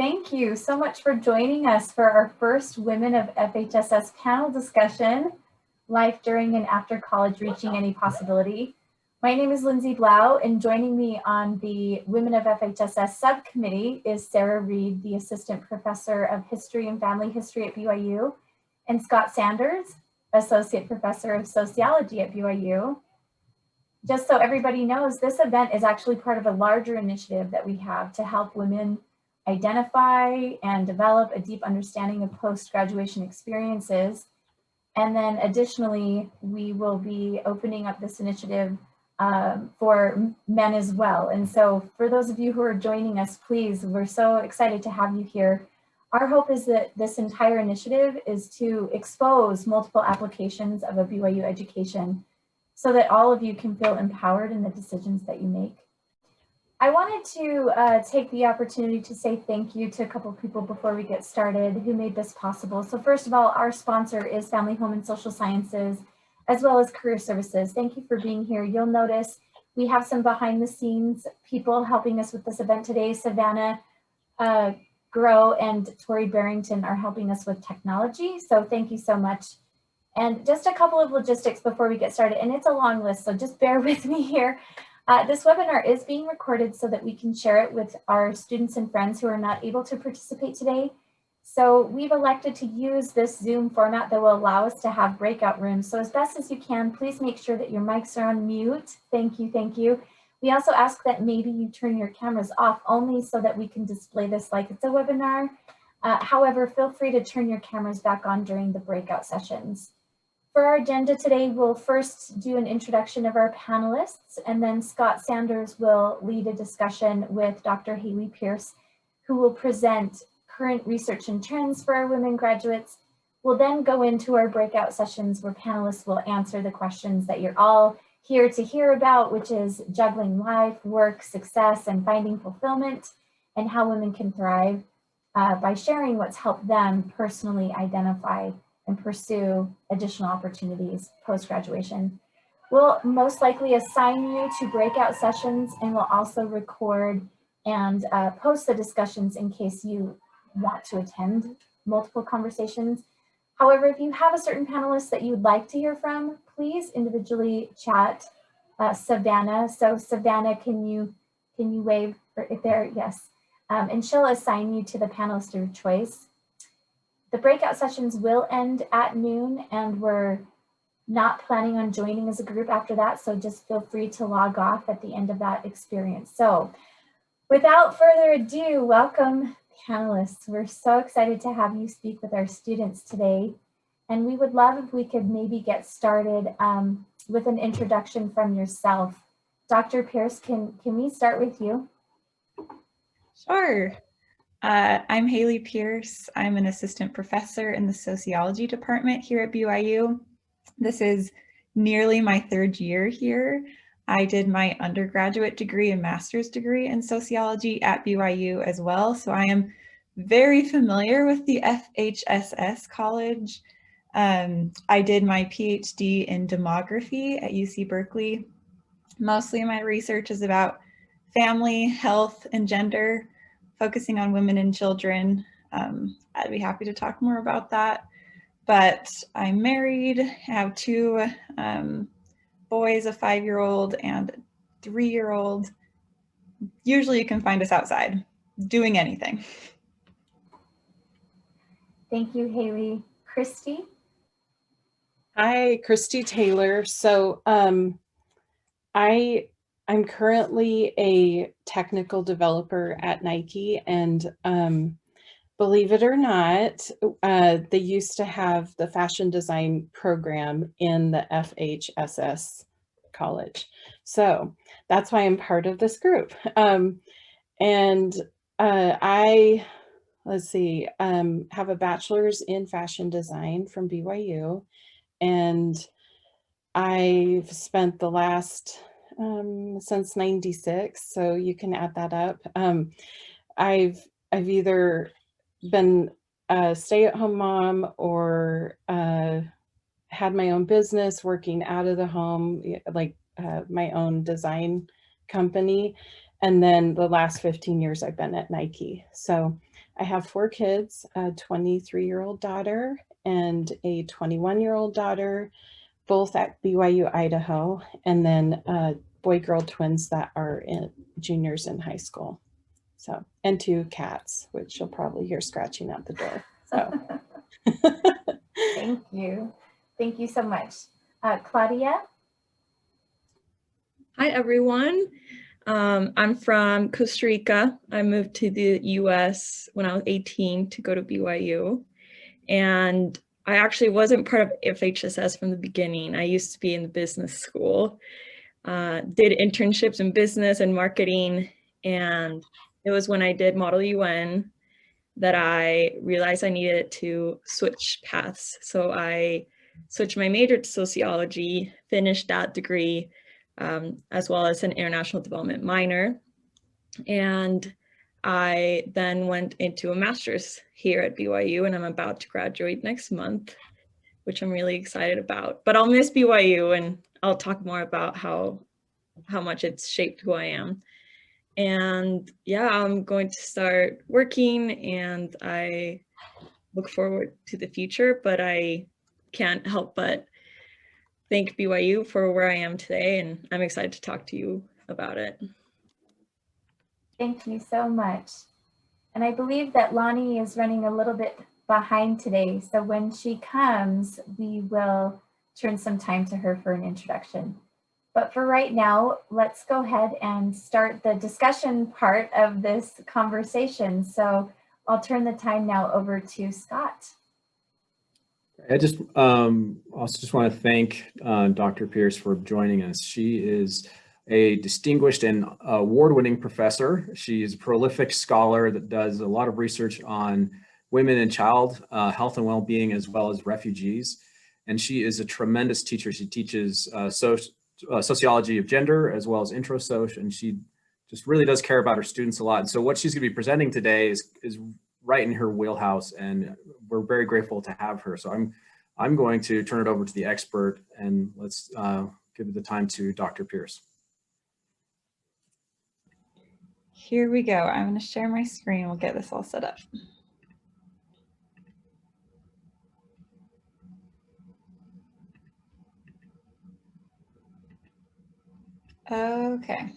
Thank you so much for joining us for our first Women of FHSS panel discussion, Life During and After College Reaching Any Possibility. My name is Lindsay Blau, and joining me on the Women of FHSS subcommittee is Sarah Reed, the Assistant Professor of History and Family History at BYU, and Scott Sanders, Associate Professor of Sociology at BYU. Just so everybody knows, this event is actually part of a larger initiative that we have to help women identify and develop a deep understanding of post-graduation experiences. And then additionally, we will be opening up this initiative for men as well. And so for those of you who are joining us, please, we're so excited to have you here. Our hope is that this entire initiative is to expose multiple applications of a BYU education so that all of you can feel empowered in the decisions that you make. I wanted to take the opportunity to say thank you to a couple of people before we get started who made this possible. So first of all, our sponsor is Family, Home, and Social Sciences, as well as Career Services. Thank you for being here. You'll notice we have some behind the scenes people helping us with this event today. Savannah Grow and Tori Barrington are helping us with technology. So thank you so much. And just a couple of logistics before we get started, and it's a long list, so just bear with me here. This webinar is being recorded so that we can share it with our students and friends who are not able to participate today. So we've elected to use this Zoom format that will allow us to have breakout rooms. So as best as you can, please make sure that your mics are on mute. Thank you, thank you. We also ask that maybe you turn your cameras off only so that we can display this like it's a webinar. However, feel free to turn your cameras back on during the breakout sessions. For our agenda today, we'll first do an introduction of our panelists, and then Scott Sanders will lead a discussion with Dr. Hayley Pierce, who will present current research and trends for our women graduates. We'll then go into our breakout sessions where panelists will answer the questions that you're all here to hear about, which is juggling life, work, success, and finding fulfillment, and how women can thrive by sharing what's helped them personally identify and pursue additional opportunities post-graduation. We'll most likely assign you to breakout sessions, and we'll also record and post the discussions in case you want to attend multiple conversations. However, if you have a certain panelist that you'd like to hear from, please individually chat Savannah. So Savannah, can you wave if there? Yes. And she'll assign you to the panelist of your choice. The breakout sessions will end at noon, and we're not planning on joining as a group after that, so just feel free to log off at the end of that experience. So without further ado, welcome panelists. We're so excited to have you speak with our students today, and we would love if we could maybe get started with an introduction from yourself. Dr. Pierce, can we start with you? Sure. I'm Hayley Pierce. I'm an assistant professor in the sociology department here at BYU. This is nearly my third year here. I did my undergraduate degree and master's degree in sociology at BYU as well, so I am very familiar with the FHSS college. I did my PhD in demography at UC Berkeley. Mostly my research is about family, health, and gender, focusing on women and children. I'd be happy to talk more about that. But I'm married, have two boys, a 5-year-old and a 3-year-old. Usually you can find us outside doing anything. Thank you, Hayley. Christy? Hi, Christy Taylor. So I'm currently a technical developer at Nike, and believe it or not, they used to have the fashion design program in the FHSS college. So that's why I'm part of this group. I, let's see, have a bachelor's in fashion design from BYU, and I've spent the last since '96, so you can add that up. I've either been a stay-at-home mom or had my own business working out of the home, like my own design company. And then the last 15 years I've been at Nike. So I have 4 kids, a 23-year-old daughter and a 21-year-old daughter, both at BYU, Idaho, and then boy-girl twins that are juniors in high school. So, and 2 cats, which you'll probably hear scratching at the door. So, thank you. Thank you so much. Claudia? Hi, everyone. I'm from Costa Rica. I moved to the US when I was 18 to go to BYU. And I actually wasn't part of FHSS from the beginning. I used to be in the business school, did internships in business and marketing. And it was when I did Model UN that I realized I needed to switch paths. So I switched my major to sociology, finished that degree, as well as an international development minor. And I then went into a master's here at BYU, and I'm about to graduate next month, which I'm really excited about. But I'll miss BYU, and I'll talk more about how much it's shaped who I am. And yeah, I'm going to start working, and I look forward to the future, but I can't help but thank BYU for where I am today, and I'm excited to talk to you about it. Thank you so much. And I believe that Lonnie is running a little bit behind today. So when she comes, we will turn some time to her for an introduction. But for right now, let's go ahead and start the discussion part of this conversation. So I'll turn the time now over to Scott. I just also just want to thank Dr. Pierce for joining us. She is a distinguished and award-winning professor. She is a prolific scholar that does a lot of research on women and child health and well-being, as well as refugees. And she is a tremendous teacher. She teaches sociology of gender, as well as intro soc, and she just really does care about her students a lot. And so what she's going to be presenting today is right in her wheelhouse, and we're very grateful to have her. So I'm going to turn it over to the expert, and let's give the time to Dr. Pierce. Here we go. I'm going to share my screen. We'll get this all set up. Okay.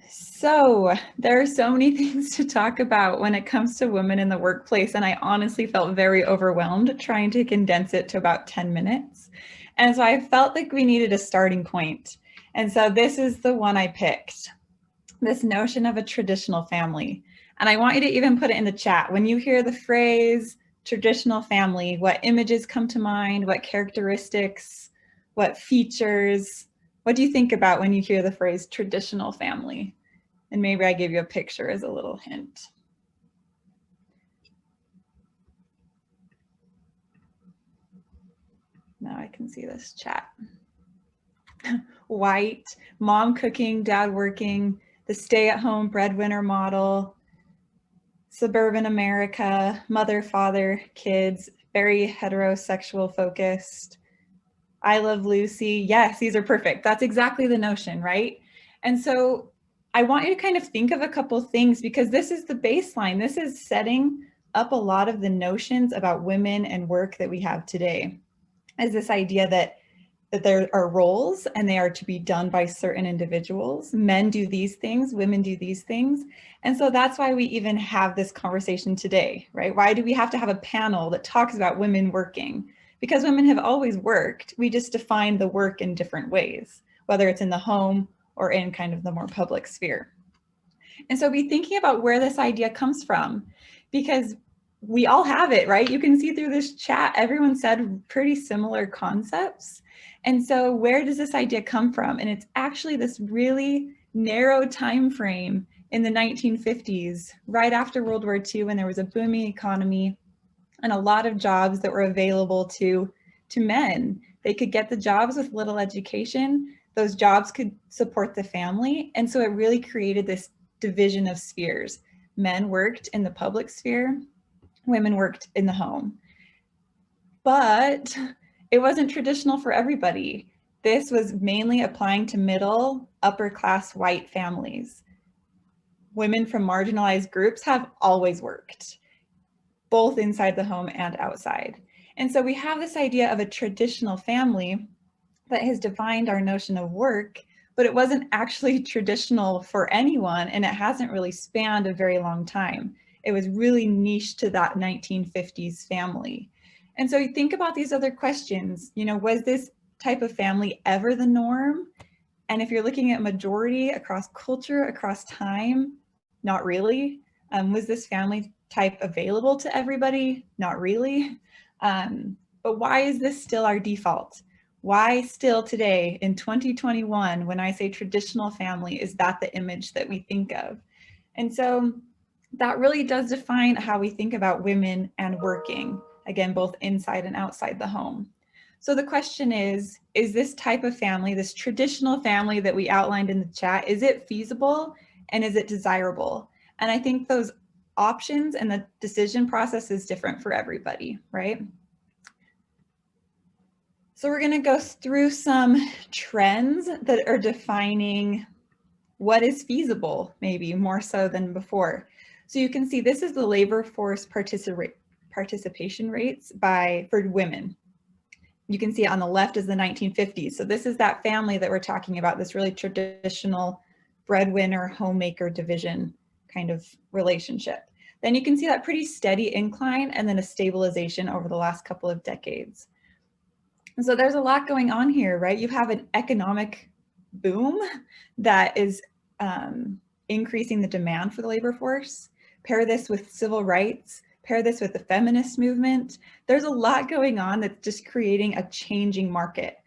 So there are so many things to talk about when it comes to women in the workplace, and I honestly felt very overwhelmed trying to condense it to about 10 minutes. And so I felt like we needed a starting point. And so this is the one I picked, this notion of a traditional family. And I want you to even put it in the chat. When you hear the phrase traditional family, what images come to mind, what characteristics, what features, what do you think about when you hear the phrase traditional family? And maybe I gave you a picture as a little hint. Now I can see this chat. White, mom cooking, dad working, the stay-at-home breadwinner model, suburban America, mother, father, kids, very heterosexual focused. I Love Lucy. Yes, these are perfect. That's exactly the notion, right? And so I want you to kind of think of a couple things, because this is the baseline. This is setting up a lot of the notions about women and work that we have today, as this idea that there are roles and they are to be done by certain individuals. Men do these things, women do these things. And so that's why we even have this conversation today, right? Why do we have to have a panel that talks about women working? Because women have always worked. We just define the work in different ways, whether it's in the home or in kind of the more public sphere. And so be thinking about where this idea comes from, because we all have it, right? You can see through this chat, everyone said pretty similar concepts. And so where does this idea come from? And it's actually this really narrow time frame in the 1950s, right after World War II, when there was a booming economy and a lot of jobs that were available to men. They could get the jobs with little education. Those jobs could support the family. And so it really created this division of spheres. Men worked in the public sphere, women worked in the home. But it wasn't traditional for everybody. this was mainly applying to middle, upper class white families. Women from marginalized groups have always worked, both inside the home and outside. And so we have this idea of a traditional family that has defined our notion of work, but it wasn't actually traditional for anyone, and it hasn't really spanned a very long time. It was really niche to that 1950s family. And so you think about these other questions, you know, was this type of family ever the norm? And if you're looking at majority across culture, across time, not really. Was this family type available to everybody? Not really. But why is this still our default? Why still today in 2021, when I say traditional family, is that the image that we think of? And so that really does define how we think about women and working, again, both inside and outside the home. So the question is this type of family, this traditional family that we outlined in the chat, is it feasible and is it desirable? And I think those options and the decision process is different for everybody, right? So we're going to go through some trends that are defining what is feasible, maybe more so than before. So you can see this is the labor force participation rates for women. You can see on the left is the 1950s. So this is that family that we're talking about, this really traditional breadwinner, homemaker division kind of relationship. Then you can see that pretty steady incline and then a stabilization over the last couple of decades. And so there's a lot going on here, right? You have an economic boom that is increasing the demand for the labor force. Pair this with civil rights, pair this with the feminist movement. There's a lot going on that's just creating a changing market.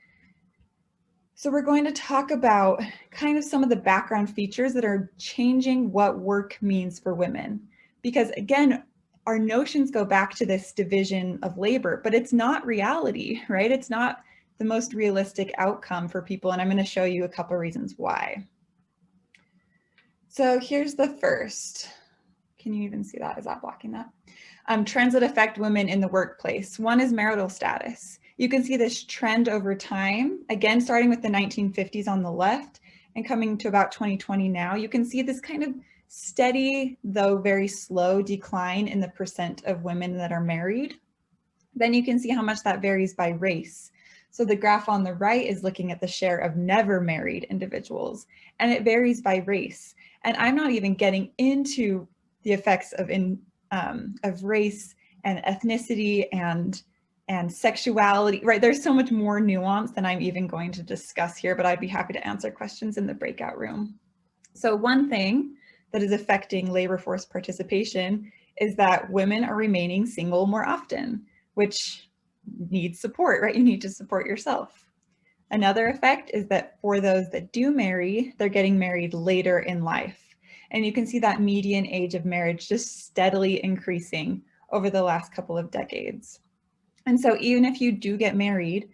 So we're going to talk about kind of some of the background features that are changing what work means for women. Because again, our notions go back to this division of labor, but it's not reality, right? It's not the most realistic outcome for people. And I'm going to show you a couple of reasons why. So here's the first. Can you even see that? Is that blocking that? Trends that affect women in the workplace. One is marital status. You can see this trend over time, again, starting with the 1950s on the left and coming to about 2020 now. You can see this kind of steady, though very slow decline in the percent of women that are married. Then you can see how much that varies by race. So the graph on the right is looking at the share of never married individuals, and it varies by race. And I'm not even getting into the effects of race and ethnicity and sexuality, right? There's so much more nuance than I'm even going to discuss here, but I'd be happy to answer questions in the breakout room. So one thing that is affecting labor force participation is that women are remaining single more often, which needs support, right? You need to support yourself. Another effect is that for those that do marry, they're getting married later in life. And you can see that median age of marriage just steadily increasing over the last couple of decades. And so even if you do get married,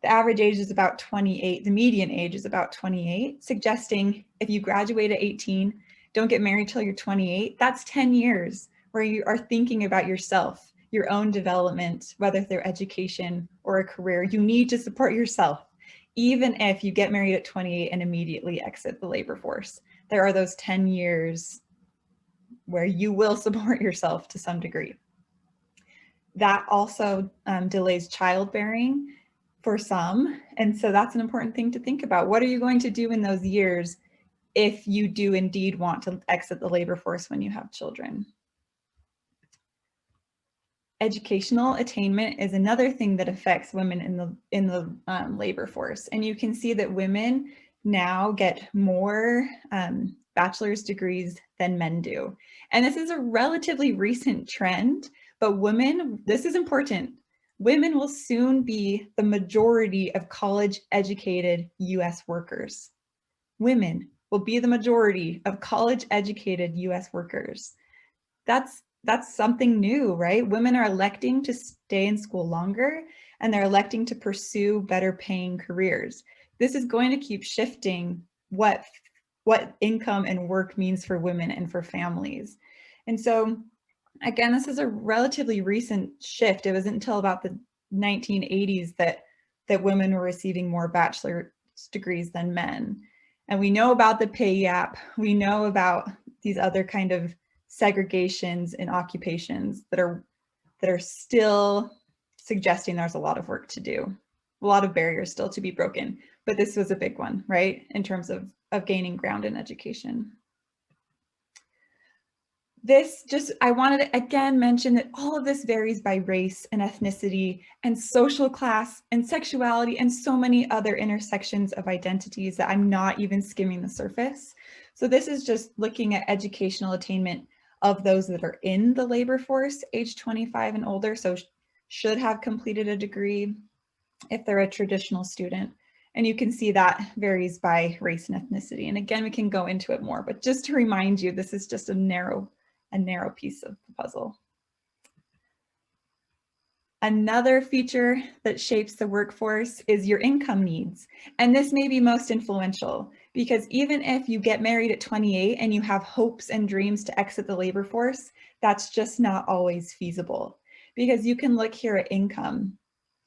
the average age is about 28, the median age is about 28, suggesting if you graduate at 18, don't get married till you're 28, that's 10 years where you are thinking about yourself, your own development, whether through education or a career. You need to support yourself, even if you get married at 28 and immediately exit the labor force. There are those 10 years where you will support yourself to some degree. That also delays childbearing for some. And so that's an important thing to think about. What are you going to do in those years if you do indeed want to exit the labor force when you have children? Educational attainment is another thing that affects women in the labor force. And you can see that women now get more bachelor's degrees than men do. And this is a relatively recent trend, but women, this is important, women will soon be the majority of college educated US workers. Women will be the majority of college educated US workers. That's something new, right? Women are electing to stay in school longer, and they're electing to pursue better paying careers. This is going to keep shifting what income and work means for women and for families. And so, again, this is a relatively recent shift. It wasn't until about the 1980s that that women were receiving more bachelor's degrees than men. And we know about the pay gap. We know about these other kind of segregations in occupations that are still suggesting there's a lot of work to do, a lot of barriers still to be broken. But this was a big one, right, in terms of gaining ground in education. I wanted to again mention that all of this varies by race and ethnicity and social class and sexuality and so many other intersections of identities that I'm not even skimming the surface. So this is just looking at educational attainment of those that are in the labor force, age 25 and older, so should have completed a degree if they're a traditional student. And you can see that varies by race and ethnicity. And again, we can go into it more, but just to remind you, this is just a narrow piece of the puzzle. Another feature that shapes the workforce is your income needs. And this may be most influential because even if you get married at 28 and you have hopes and dreams to exit the labor force, that's just not always feasible because you can look here at income.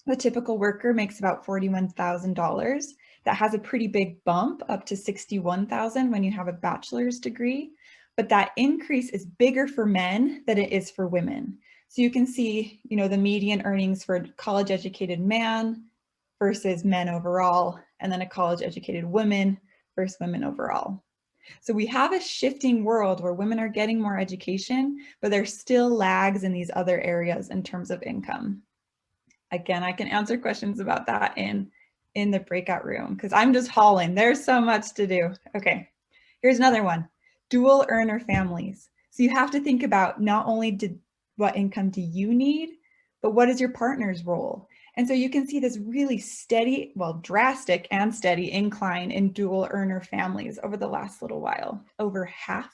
The typical worker makes about $41,000. That has a pretty big bump up to $61,000 when you have a bachelor's degree. But that increase is bigger for men than it is for women. So you can see, the median earnings for a college educated man versus men overall, and then a college educated woman versus women overall. So we have a shifting world where women are getting more education, but there's still lags in these other areas in terms of income. Again, I can answer questions about that in the breakout room because I'm just hauling. There's so much to do. Okay, here's another one. Dual earner families. So you have to think about not only what income do you need, but what is your partner's role? And so you can see this really steady, well, drastic and steady incline in dual earner families over the last little while. Over half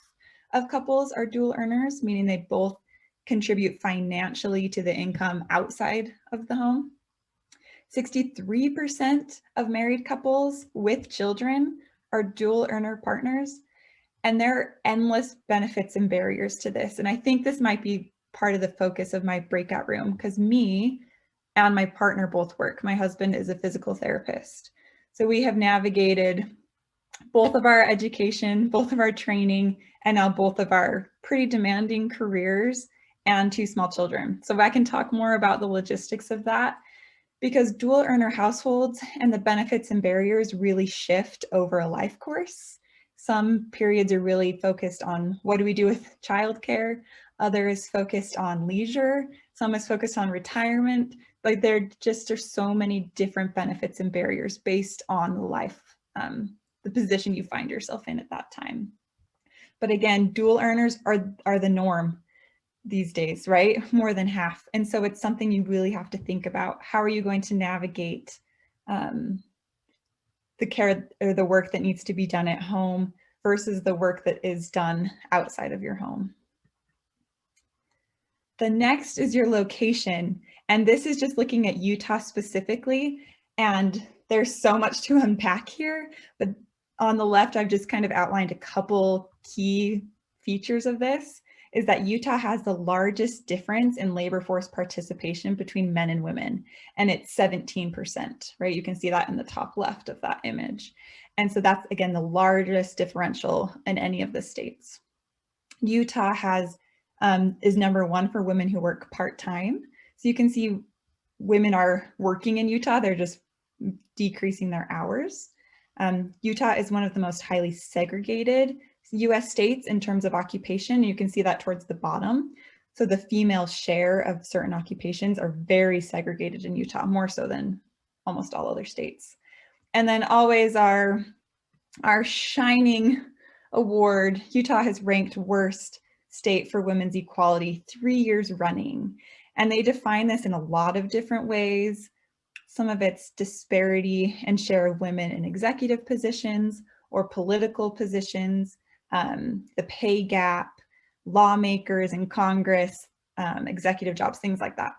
of couples are dual earners, meaning they both contribute financially to the income outside of the home. 63% of married couples with children are dual earner partners. And there are endless benefits and barriers to this. And I think this might be part of the focus of my breakout room because me and my partner both work. My husband is a physical therapist. So we have navigated both of our education, both of our training, and now both of our pretty demanding careers and 2 small children. So I can talk more about the logistics of that because dual earner households and the benefits and barriers really shift over a life course. Some periods are really focused on what do we do with childcare, others focused on leisure, some is focused on retirement. Like there's so many different benefits and barriers based on the life, the position you find yourself in at that time. But again, dual earners are the norm these days, right? More than half. And so it's something you really have to think about. How are you going to navigate the care or the work that needs to be done at home versus the work that is done outside of your home? The next is your location. And this is just looking at Utah specifically. And there's so much to unpack here, but on the left, I've just kind of outlined a couple key features of this, is that Utah has the largest difference in labor force participation between men and women, and it's 17%, right? You can see that in the top left of that image. And so that's, again, the largest differential in any of the states. Utah is number 1 for women who work part-time. So you can see women are working in Utah, they're just decreasing their hours. Utah is one of the most highly segregated US states in terms of occupation. You can see that towards the bottom. So the female share of certain occupations are very segregated in Utah, more so than almost all other states. And then always our shining award, Utah has ranked worst state for women's equality 3 years running. And they define this in a lot of different ways. Some of it's disparity and share of women in executive positions or political positions, the pay gap, lawmakers in Congress, executive jobs, things like that.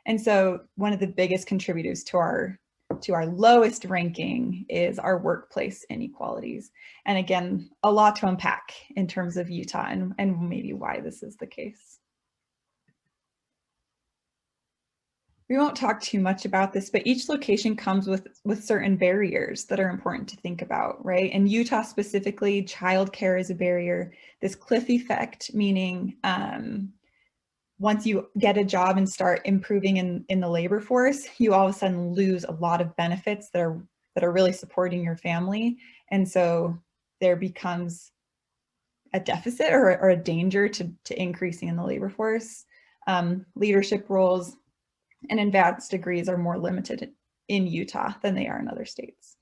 And so one of the biggest contributors to our lowest ranking is our workplace inequalities. And again, a lot to unpack in terms of Utah and maybe why this is the case. we won't talk too much about this, but each location comes with certain barriers that are important to think about, right? In Utah specifically, childcare is a barrier. This cliff effect, meaning once you get a job and start improving in the labor force, you all of a sudden lose a lot of benefits that are really supporting your family. And so there becomes a deficit or a danger to increasing in the labor force. Leadership roles and advanced degrees are more limited in Utah than they are in other states.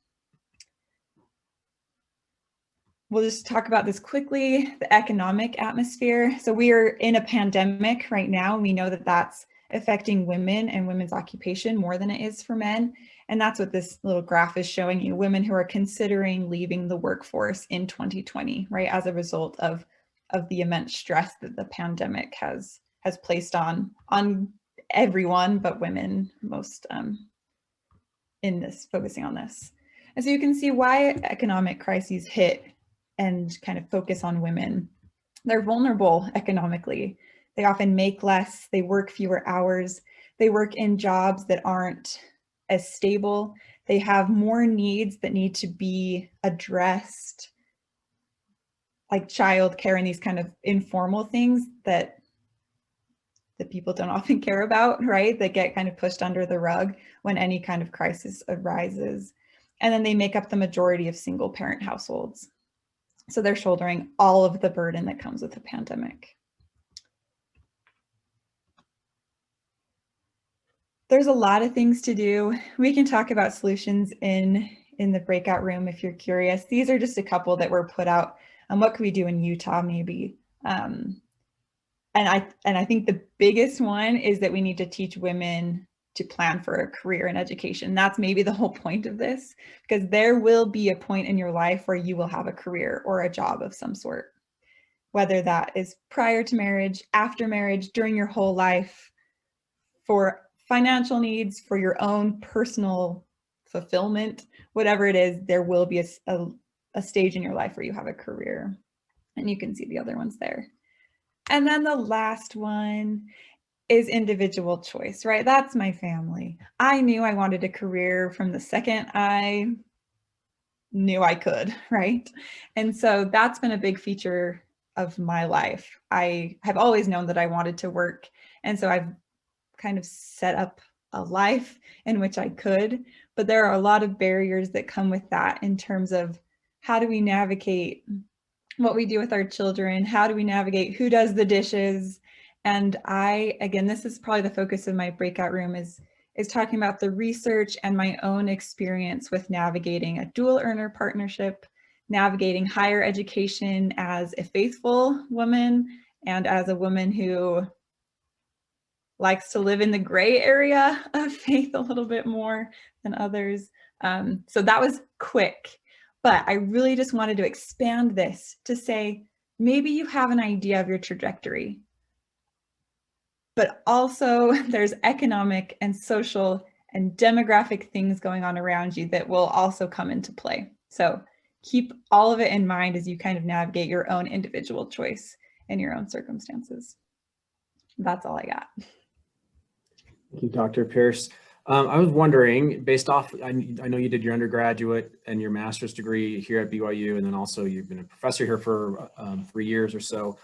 We'll just talk about this quickly, the economic atmosphere. So we are in a pandemic right now, and we know that that's affecting women and women's occupation more than it is for men. And that's what this little graph is showing you, women who are considering leaving the workforce in 2020, right, as a result of the immense stress that the pandemic has placed on everyone, but women most in this, focusing on this. And so you can see why economic crises hit and kind of focus on women. They're vulnerable economically. They often make less, they work fewer hours, they work in jobs that aren't as stable. They have more needs that need to be addressed, like childcare and these kind of informal things that people don't often care about, right? That get kind of pushed under the rug when any kind of crisis arises. And then they make up the majority of single parent households. So they're shouldering all of the burden that comes with the pandemic. There's a lot of things to do. We can talk about solutions in the breakout room if you're curious. These are just a couple that were put out on what could we do in Utah maybe. And I think the biggest one is that we need to teach women to plan for a career in education. That's maybe the whole point of this, because there will be a point in your life where you will have a career or a job of some sort, whether that is prior to marriage, after marriage, during your whole life, for financial needs, for your own personal fulfillment, whatever it is, there will be a stage in your life where you have a career. And you can see the other ones there. And then the last one is individual choice, right? That's my family. I knew I wanted a career from the second I knew I could, right? And so that's been a big feature of my life. I have always known that I wanted to work. And so I've kind of set up a life in which I could, but there are a lot of barriers that come with that in terms of how do we navigate what we do with our children? How do we navigate who does the dishes? And again, this is probably the focus of my breakout room is talking about the research and my own experience with navigating a dual earner partnership, navigating higher education as a faithful woman and as a woman who likes to live in the gray area of faith a little bit more than others. So that was quick. But I really just wanted to expand this to say, maybe you have an idea of your trajectory, but also there's economic and social and demographic things going on around you that will also come into play. So keep all of it in mind as you kind of navigate your own individual choice and your own circumstances. That's all I got. Thank you, Dr. Pierce. I was wondering, based off, I know you did your undergraduate and your master's degree here at BYU, and then also you've been a professor here for 3 years or so.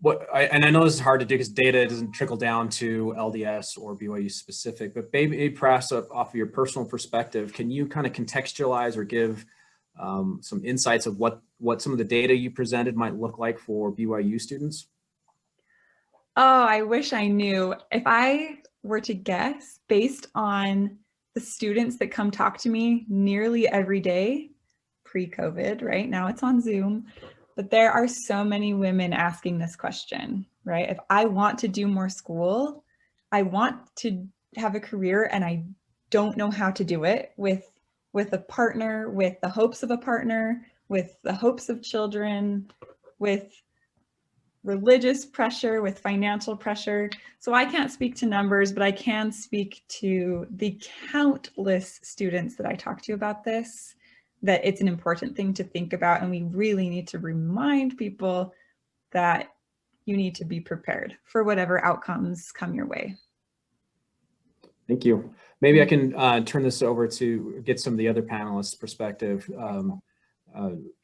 And I know this is hard to do because data doesn't trickle down to LDS or BYU specific, but maybe perhaps off of your personal perspective, can you kind of contextualize or give some insights of what some of the data you presented might look like for BYU students? Oh, I wish I knew. If I were to guess, based on the students that come talk to me nearly every day, pre-COVID, right? Now it's on Zoom, but there are so many women asking this question, right? If I want to do more school, I want to have a career and I don't know how to do it with a partner, with the hopes of a partner, with the hopes of children, with religious pressure, with financial pressure. So I can't speak to numbers, but I can speak to the countless students that I talk to about this, that it's an important thing to think about. And we really need to remind people that you need to be prepared for whatever outcomes come your way. Thank you. Maybe I can turn this over to get some of the other panelists' perspective.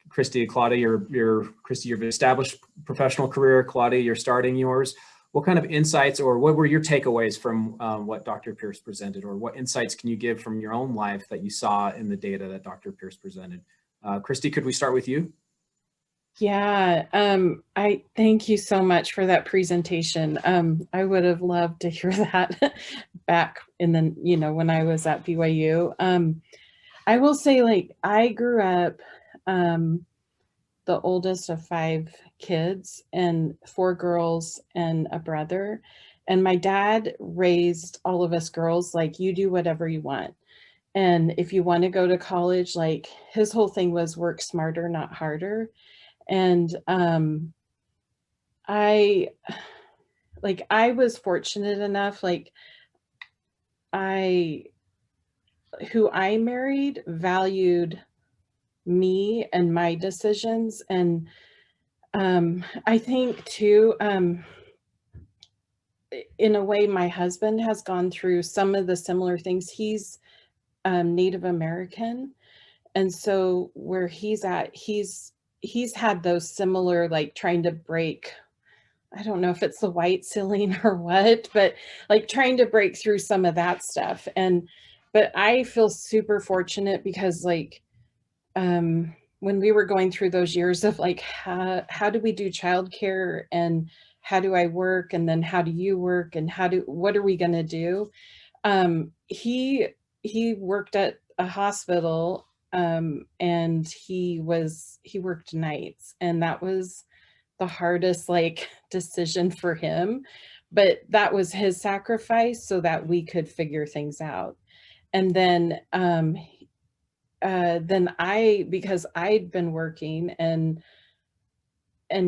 Christy, Claudia, Christy, you've established professional career. Claudia, you're starting yours. What kind of insights or what were your takeaways from what Dr. Pierce presented, or what insights can you give from your own life that you saw in the data that Dr. Pierce presented? Christy, could we start with you? Yeah, I thank you so much for that presentation. I would have loved to hear that back in the, when I was at BYU. I will say, like, I grew up the oldest of 5 kids and 4 girls and a brother. And my dad raised all of us girls like, you do whatever you want. And if you want to go to college, like, his whole thing was work smarter, not harder. And I was fortunate enough, like, who I married valued me and my decisions. And I think too, in a way, my husband has gone through some of the similar things. He's Native American. And so where he's at, he's had those similar, like, trying to break, I don't know if it's the white ceiling or what, but like trying to break through some of that stuff. But I feel super fortunate because, like, when we were going through those years of like, how do we do childcare, and how do I work, and then how do you work, and what are we going to do? He worked at a hospital, and he worked nights, and that was the hardest, like, decision for him, but that was his sacrifice so that we could figure things out. And then because I'd been working and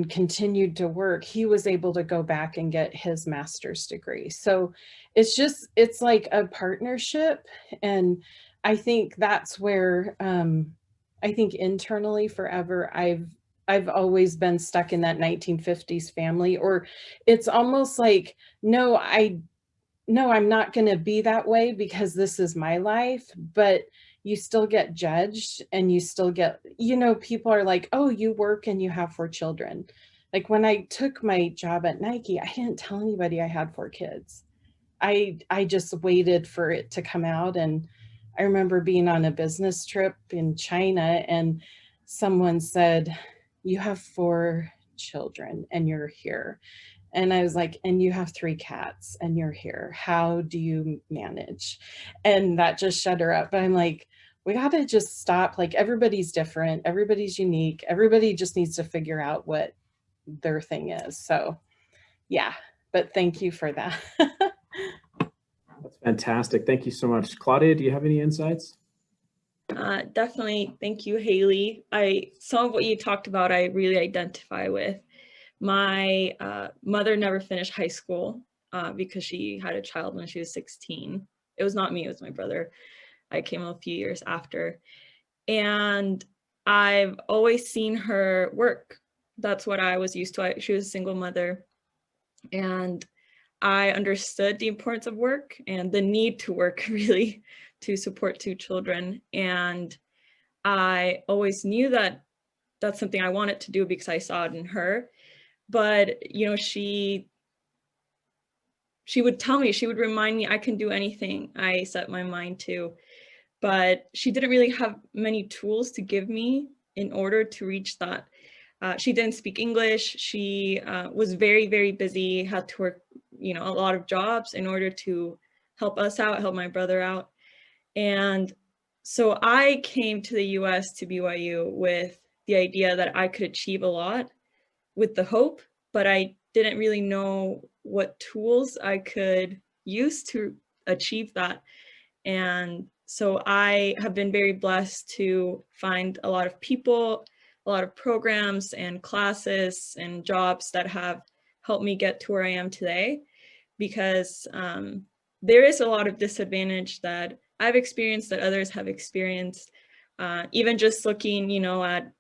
continued to work, he was able to go back and get his master's degree. So it's like a partnership. And I think that's where, I think internally forever, I've always been stuck in that 1950s family, or it's almost like, no, I'm not going to be that way because this is my life, but you still get judged, and you still get, people are like, oh, you work and you have 4 children. Like, when I took my job at Nike, I didn't tell anybody I had 4 kids. I just waited for it to come out. And I remember being on a business trip in China, and someone said, you have 4 children and you're here. And I was like, and you have 3 cats and you're here. How do you manage? And that just shut her up. But I'm like, we got to just stop. Like, everybody's different. Everybody's unique. Everybody just needs to figure out what their thing is. So yeah, but thank you for that. That's fantastic. Thank you so much. Claudia, do you have any insights? Definitely. Thank you, Hayley. Some of what you talked about, I really identify with. My mother never finished high school because she had a child when she was 16. It was not me, it was my brother. I came a few years after. And I've always seen her work. That's what I was used to. She was a single mother. And I understood the importance of work and the need to work, really, to support 2 children. And I always knew that that's something I wanted to do because I saw it in her. But, she would tell me, she would remind me, I can do anything I set my mind to. But she didn't really have many tools to give me in order to reach that. She didn't speak English. She was very, very busy, had to work, a lot of jobs in order to help us out, help my brother out. And so I came to the US, to BYU, with the idea that I could achieve a lot, with the hope, but I didn't really know what tools I could use to achieve that. And so I have been very blessed to find a lot of people, a lot of programs and classes and jobs that have helped me get to where I am today, because there is a lot of disadvantage that I've experienced, that others have experienced. Even just looking, at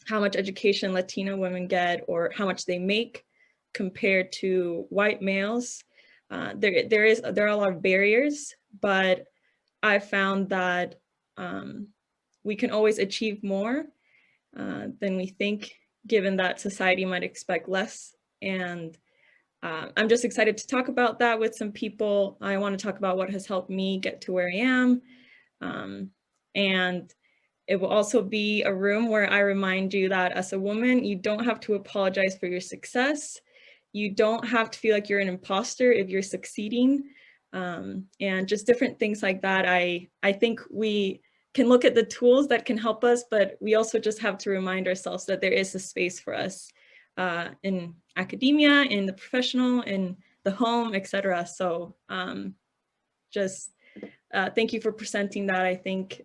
how much education Latino women get or how much they make compared to white males. there are a lot of barriers, but I found that we can always achieve more than we think, given that society might expect less. And I'm just excited to talk about that with some people. I want to talk about what has helped me get to where I am. And it will also be a room where I remind you that as a woman, you don't have to apologize for your success. You don't have to feel like you're an imposter if you're succeeding. And just different things like that. I think we can look at the tools that can help us, but we also just have to remind ourselves that there is a space for us in academia, in the professional, in the home, etc. So just thank you for presenting that. I think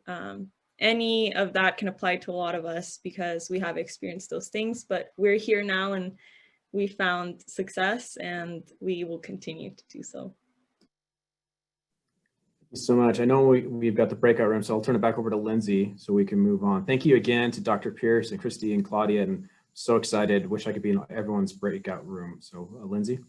any of that can apply to a lot of us because we have experienced those things, but we're here now and we found success and we will continue to do so. Thank you so much. I know we've got the breakout room, so I'll turn it back over to Lindsay so we can move on. Thank you again to Dr. Pierce and Christy and Claudia, and so excited. Wish I could be in everyone's breakout room. So Lindsay.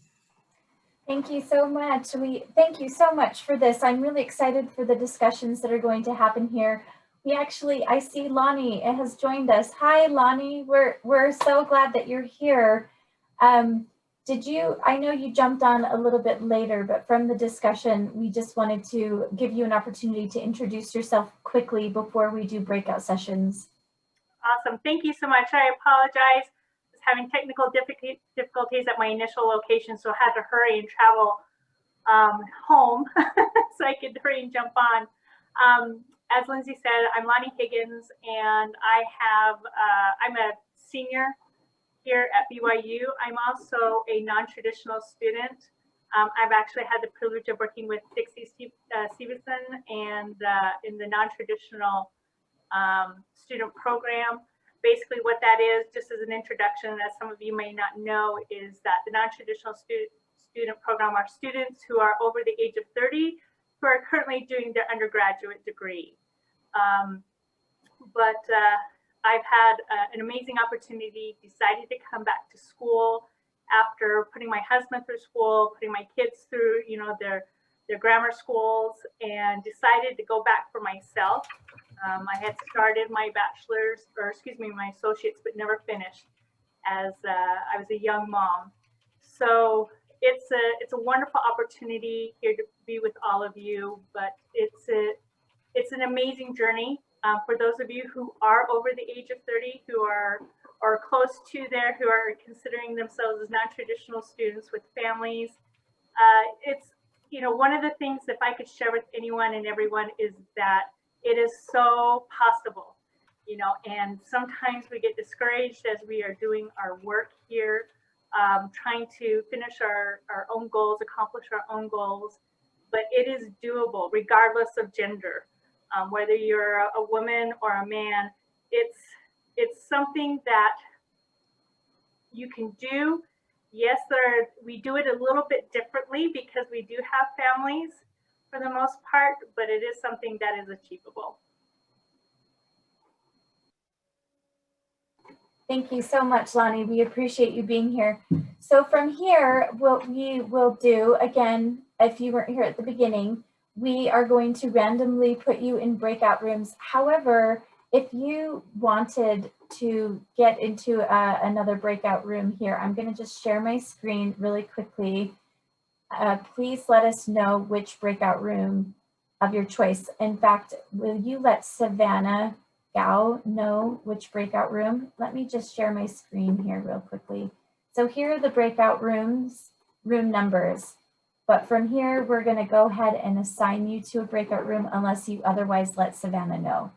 Thank you so much. Thank you so much for this. I'm really excited for the discussions that are going to happen here. I see Lonnie has joined us. Hi, Lonnie. We're so glad that you're here. I know you jumped on a little bit later, but from the discussion, we just wanted to give you an opportunity to introduce yourself quickly before we do breakout sessions. Awesome. Thank you so much. I apologize. I was having technical difficulties at my initial location, so I had to hurry and travel home so I could hurry and jump on. As Lindsay said, I'm Lonnie Higgins, and I'm a senior here at BYU. I'm also a non-traditional student. I've actually had the privilege of working with Dixie Stevenson and in the non-traditional student program. Basically what that is, just as an introduction, as some of you may not know, is that the non-traditional student program are students who are over the age of 30 who are currently doing their undergraduate degree. I've had an amazing opportunity, decided to come back to school after putting my husband through school, putting my kids through, their grammar schools, and decided to go back for myself. I had started my my associates, but never finished as I was a young mom. So it's a wonderful opportunity here to be with all of you, but it's an amazing journey. For those of you who are over the age of 30, who are close to there, who are considering themselves as non-traditional students with families, it's, one of the things, if I could share with anyone and everyone, is that it is so possible, and sometimes we get discouraged as we are doing our work here, trying to finish our own goals, accomplish our own goals, but it is doable regardless of gender. Whether you're a woman or a man, it's something that you can do. Yes, we do it a little bit differently because we do have families for the most part, but it is something that is achievable. Thank you so much, Lonnie. We appreciate you being here. So from here, what we will do, again, if you weren't here at the beginning, we are going to randomly put you in breakout rooms. However, if you wanted to get into another breakout room here, I'm going to just share my screen really quickly. Please let us know which breakout room of your choice. In fact, will you let Savannah Gao know which breakout room? Let me just share my screen here real quickly. So here are the breakout room numbers. But from here, we're going to go ahead and assign you to a breakout room unless you otherwise let Savannah know.